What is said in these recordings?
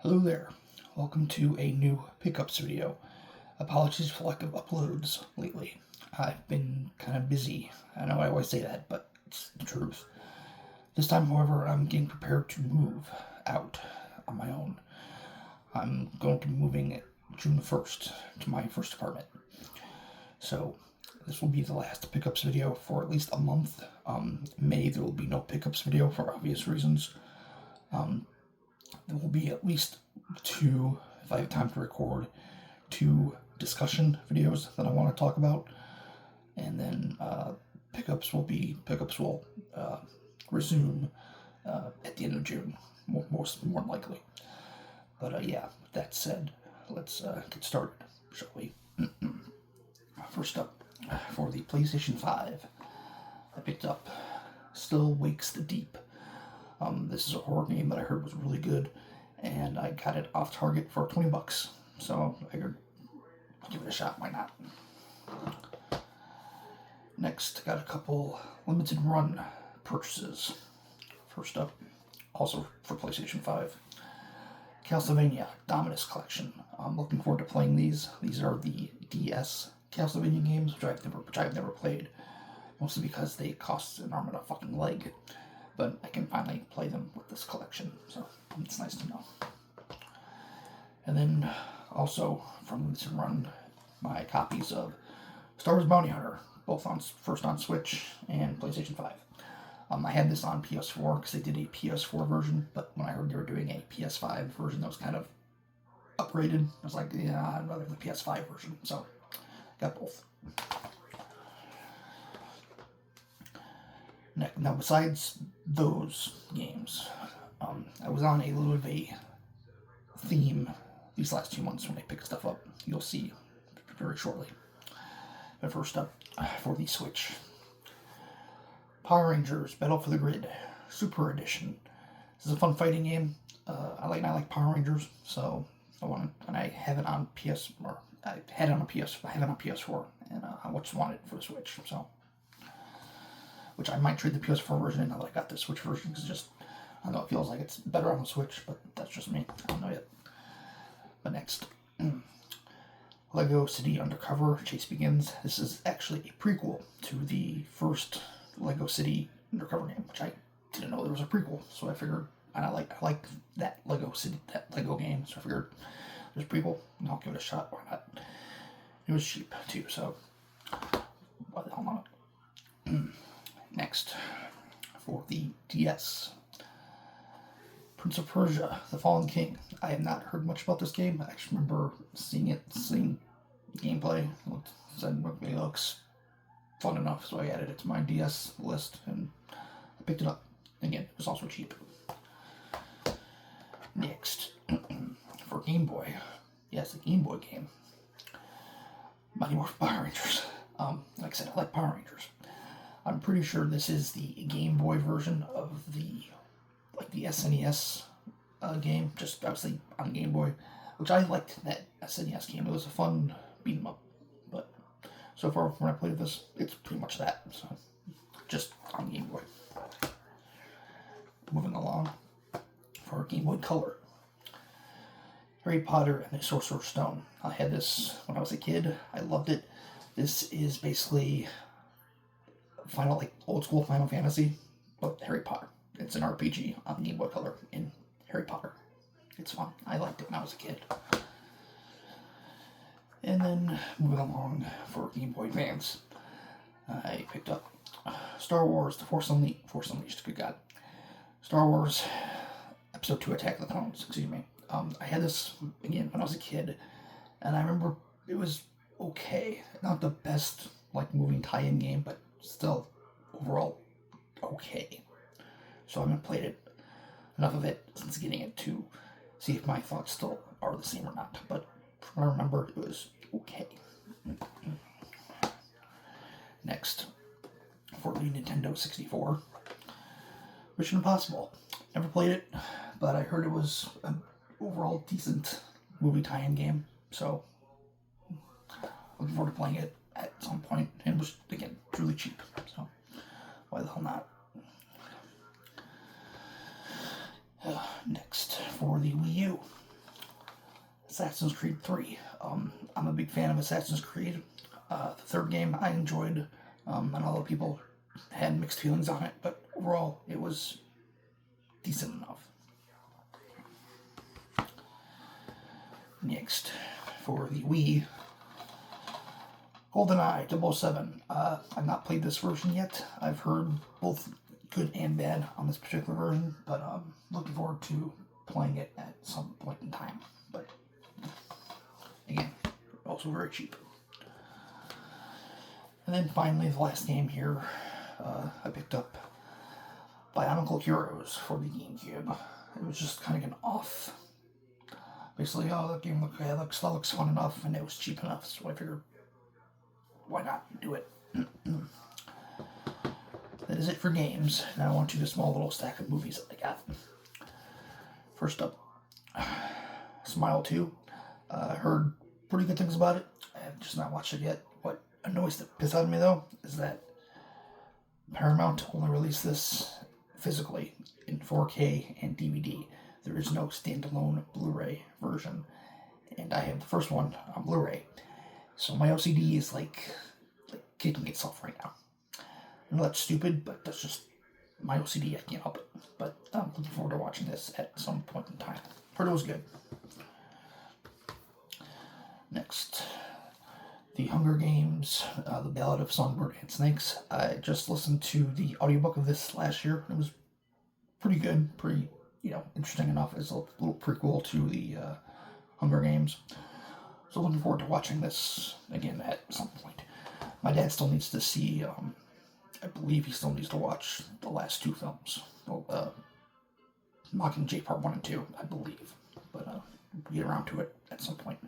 Hello there. Welcome to a new pickups video. Apologies for lack of uploads lately. I've been kind of busy. I know I always say that, but it's the truth. This time, however, I'm getting prepared to move out on my own. I'm going to be moving June 1st to my first apartment. So this will be the last pickups video for at least a month. May there will be no pickups video for obvious reasons. There will be at least two, if I have time to record, two discussion videos that I want to talk about, and then pickups will resume at the end of June, more likely. But yeah, with that said, let's get started, shall we? First up, for the PlayStation 5, I picked up Still Wakes the Deep. This is a horror game that I heard was really good, and I got it off Target for $20. So I figured, give it a shot, why not? Next, got a couple limited run purchases. First up, also for PlayStation 5, Castlevania Dominus Collection. I'm looking forward to playing these. These are the DS Castlevania games, which I've never played, mostly because they cost an arm and a fucking leg. But I can finally play them with this collection, so it's nice to know. And then also from Limited Run, my copies of Star Wars Bounty Hunter, both first on Switch and PlayStation 5. I had this on PS4 because they did a PS4 version, but when I heard they were doing a PS5 version that was kind of upgraded, I was like, yeah, I'd rather the PS5 version, so got both. Now, besides those games, I was on a little bit of a theme these last 2 months when I pick stuff up. You'll see very shortly. But first up, for the Switch, Power Rangers Battle for the Grid Super Edition. This is a fun fighting game. I like Power Rangers, so I have it on I have it on PS4, and I just want it for the Switch, so. Which I might trade the PS4 version in now that I got the Switch version, because I don't know, it feels like it's better on the Switch, but that's just me. I don't know yet. But next, Lego City Undercover Chase Begins. This is actually a prequel to the first Lego City Undercover game, which I didn't know there was a prequel, so I figured, and I like that Lego game, so I figured there's a prequel, and I'll give it a shot, why not? It was cheap, too, so why the hell not? Next, for the DS, Prince of Persia, The Fallen King. I have not heard much about this game. I actually remember seeing gameplay. It looks fun enough, so I added it to my DS list, and I picked it up. Again, it was also cheap. Next, for Game Boy. Yes, a Game Boy game. Mighty Morphin Power Rangers. Like I said, I like Power Rangers. I'm pretty sure this is the Game Boy version of the SNES game, just obviously on Game Boy, which I liked that SNES game. It was a fun beat 'em up, but so far when I played this, it's pretty much that. So just on Game Boy. Moving along, for Game Boy Color, Harry Potter and the Sorcerer's Stone. I had this when I was a kid. I loved it. This is basically old school Final Fantasy, but Harry Potter. It's an RPG on Game Boy Color in Harry Potter. It's fun. I liked it when I was a kid. And then moving along for Game Boy Advance, I picked up Star Wars: The Force Unleashed. Good God, Star Wars Episode 2: Attack of the Clones. Excuse me. I had this again when I was a kid, and I remember it was okay. Not the best moving tie-in game, but still overall okay. So I haven't played enough of it since getting it to see if my thoughts still are the same or not. But from what I remember, it was okay. Next, for the Nintendo 64, Mission Impossible. Never played it, but I heard it was an overall decent movie tie-in game. So looking forward to playing it at some point, and it was, again, truly cheap, so why the hell not? Next, for the Wii U, Assassin's Creed 3. I'm a big fan of Assassin's Creed. The third game I enjoyed. And a lot of people had mixed feelings on it, but overall it was decent enough. Next, for the Wii, GoldenEye 007. I've not played this version yet. I've heard both good and bad on this particular version, but I'm looking forward to playing it at some point in time. But again, also very cheap. And then finally, the last game here, I picked up Bionicle Heroes for the GameCube. It was just kind of an off. Basically, that game looks fun enough, and it was cheap enough, so I figured, why not do it? That is it for games. Now on to the small little stack of movies that I got. First up, Smile 2. Heard pretty good things about it. I have just not watched it yet. What annoys the piss out of me, though, is that Paramount only released this physically in 4K and DVD. There is no standalone Blu-ray version, and I have the first one on Blu-ray. So my OCD is like kicking itself right now. I know that's stupid, but that's just my OCD. I can't help it. But I'm looking forward to watching this at some point in time. Heard it was good. Next, The Hunger Games, The Ballad of Songbird and Snakes. I just listened to the audiobook of this last year. It was pretty good, pretty, interesting enough as a little prequel to the Hunger Games. So looking forward to watching this again at some point. My dad still needs to see, I believe he still needs to watch the last two films. Mockingjay Part 1 and 2, I believe. But we'll get around to it at some point.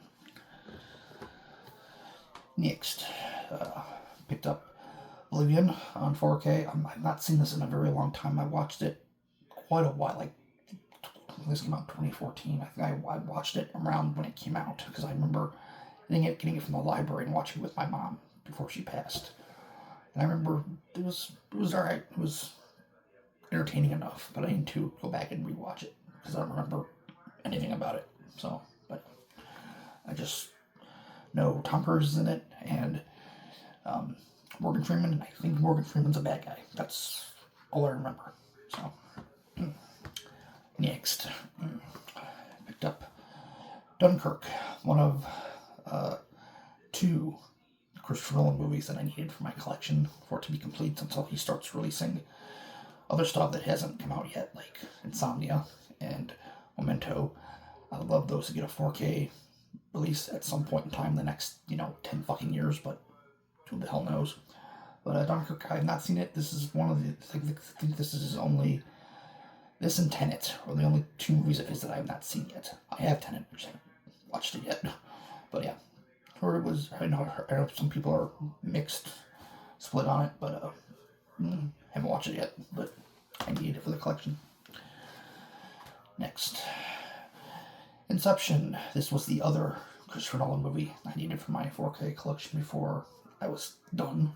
Next, picked up Oblivion on 4K. I've not seen this in a very long time. I watched it quite a while, this came out in 2014. I think I watched it around when it came out, because I remember getting it from the library and watching it with my mom before she passed. And I remember it was alright. It was entertaining enough, but I need to go back and rewatch it, because I don't remember anything about it. So, but I just know Tom Cruise is in it, and Morgan Freeman, and I think Morgan Freeman's a bad guy. That's all I remember. So, next, picked up Dunkirk, one of two Christopher Nolan movies that I needed for my collection for it to be complete until he starts releasing other stuff that hasn't come out yet, like Insomnia and Memento. I would love those to get a 4K release at some point in time, the next, 10 fucking years, but who the hell knows. But Dunkirk, I have not seen it. This is one of the, I think this is only, this and Tenet are the only two movies of his that I have not seen yet. I have Tenet, which I haven't watched it yet. But yeah, heard it was, I know some people are mixed, split on it, but haven't watched it yet, but I need it for the collection. Next, Inception. This was the other Christopher Nolan movie I needed for my 4K collection before I was done.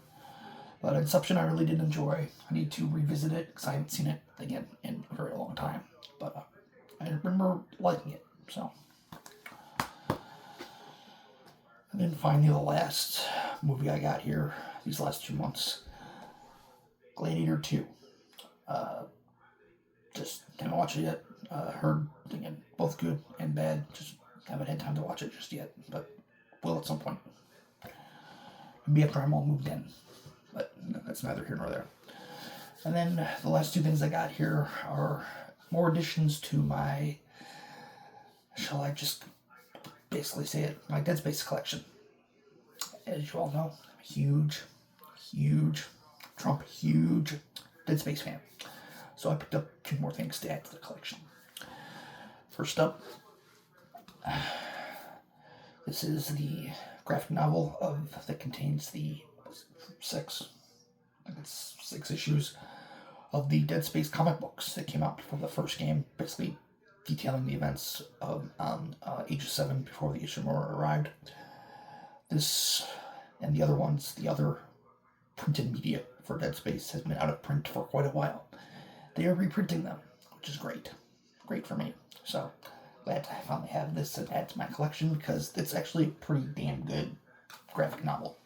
But Inception I really did enjoy. I need to revisit it because I haven't seen it again in a very long time. But I remember liking it. So, and then finally the last movie I got here these last 2 months, Gladiator 2. Just haven't watched it yet. Heard, again, both good and bad. Just haven't had time to watch it just yet, but will at some point. Maybe after I'm all moved in, but that's neither here nor there. And then the last two things I got here are more additions to my, shall I just basically say it, my Dead Space collection. As you all know, I'm a huge Dead Space fan. So I picked up two more things to add to the collection. First up, this is the graphic novel that contains the six issues of the Dead Space comic books that came out before the first game, basically detailing the events of Age 7 before the Ishimura arrived. This and the other ones, the other printed media for Dead Space has been out of print for quite a while. They are reprinting them, which is great. Great for me. So, glad to finally have this and add to my collection because it's actually a pretty damn good graphic novel.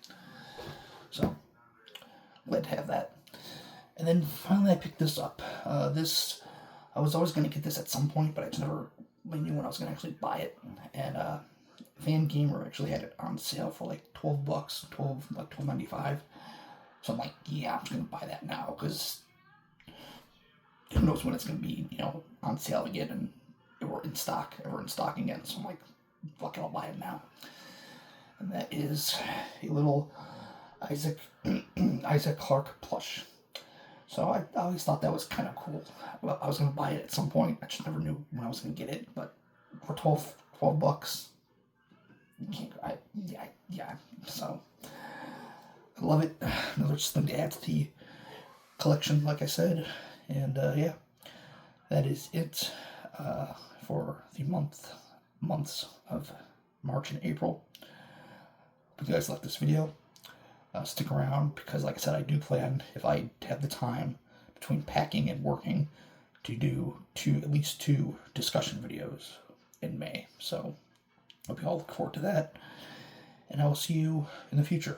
So, glad to have that. And then finally I picked this up. I was always going to get this at some point, but I just never really knew when I was going to actually buy it. And Fangamer actually had it on sale for like $12, $12.95. So I'm like, yeah, I'm just going to buy that now because who knows when it's going to be, on sale again or in stock, ever in stock again. So I'm like, fuck it, I'll buy it now. And that is a little Isaac Clarke plush. So I always thought that was kind of cool. Well, I was going to buy it at some point. I just never knew when I was going to get it. But for $12, yeah. So I love it. Another thing to add to the collection, like I said. And yeah, that is it for the months of March and April. Hope you guys like this video. Stick around because, like I said, I do plan, if I have the time between packing and working, to do at least two discussion videos in May. So hope you all look forward to that, and I will see you in the future.